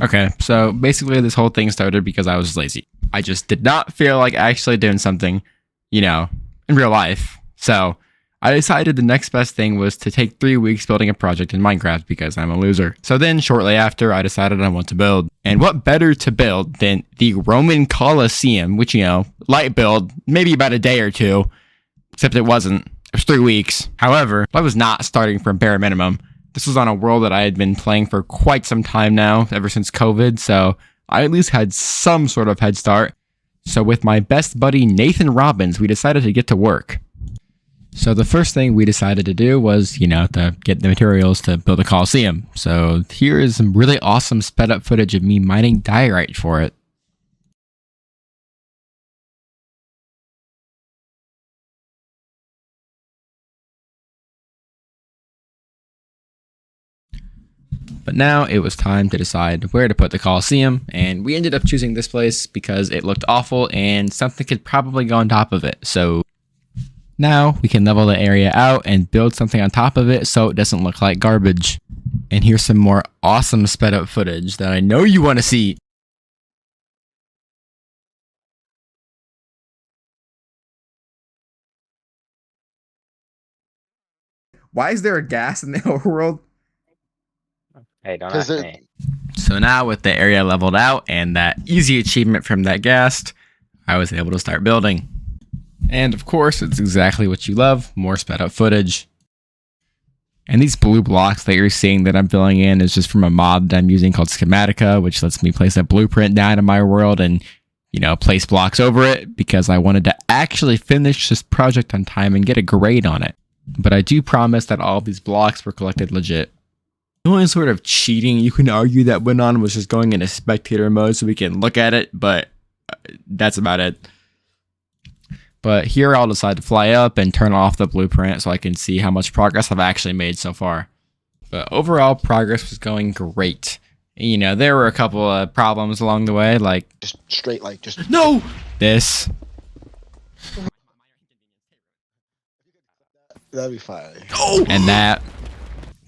Okay, so basically this whole thing started because I was lazy. I just did not feel like actually doing something, in real life. So I decided the next best thing was to take 3 weeks building a project in Minecraft because I'm a loser. So then shortly after, I decided I want to build. And what better to build than the Roman Colosseum, which, light build, maybe about a day or two, except it wasn't. It was 3 weeks. However, I was not starting from bare minimum. This was on a world that I had been playing for quite some time now, ever since COVID, so I at least had some sort of head start. So with my best buddy Nathan Robbins, we decided to get to work. So the first thing we decided to do was, to get the materials to build a Coliseum. So here is some really awesome sped up footage of me mining diorite for it. But now it was time to decide where to put the Coliseum, and we ended up choosing this place because it looked awful and something could probably go on top of it. So now we can level the area out and build something on top of it so it doesn't look like garbage. And here's some more awesome sped up footage that I know you want to see. Why is there a gas in the overworld? Hey, don't ask me. So now with the area leveled out and that easy achievement from that ghast, I was able to start building. And of course, it's exactly what you love, more sped up footage. And these blue blocks that you're seeing that I'm filling in is just from a mod that I'm using called Schematica, which lets me place a blueprint down in my world and, place blocks over it because I wanted to actually finish this project on time and get a grade on it. But I do promise that all of these blocks were collected legit. The only sort of cheating you can argue that went on was just going into spectator mode so we can look at it, but that's about it. But here I'll decide to fly up and turn off the blueprint so I can see how much progress I've actually made so far. But overall, progress was going great. There were a couple of problems along the way, like... Just straight, just... No! This. That'd be fine. Oh! And that.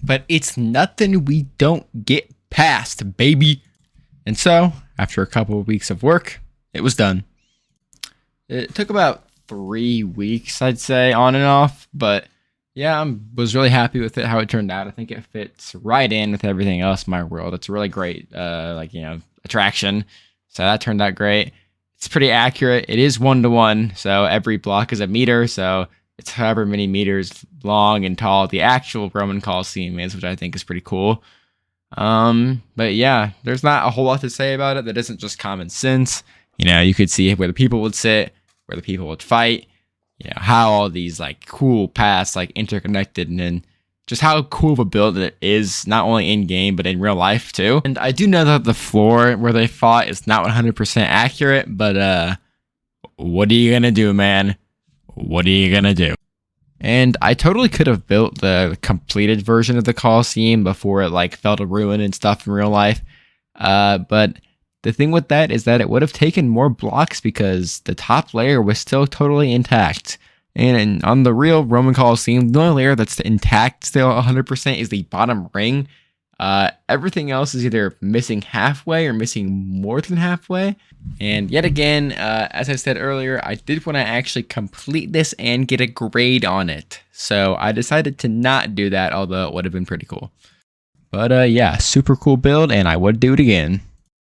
But it's nothing we don't get past, baby. And so, after a couple of weeks of work, it was done. It took about 3 weeks, I'd say, on and off. But yeah, I was really happy with it, how it turned out. I think it fits right in with everything else in my world. It's a really great, attraction. So that turned out great. It's pretty accurate. It is 1-to-1. So every block is a meter. So it's however many meters long and tall the actual Roman Colosseum is, which I think is pretty cool. But yeah, there's not a whole lot to say about it that isn't just common sense. You could see where the people would sit, where the people would fight, how all these cool paths interconnected, and then just how cool of a build it is, not only in game but in real life too. And I do know that the floor where they fought is not 100% accurate, but what are you gonna do, man? What are you gonna do? And I totally could have built the completed version of the Colosseum before it fell to ruin and stuff in real life. But the thing with that is that it would have taken more blocks because the top layer was still totally intact. And on the real Roman Colosseum, the only layer that's intact still 100% is the bottom ring. Everything else is either missing halfway or missing more than halfway. And yet again, as I said earlier, I did want to actually complete this and get a grade on it. So I decided to not do that, although it would have been pretty cool. But yeah, super cool build, and I would do it again.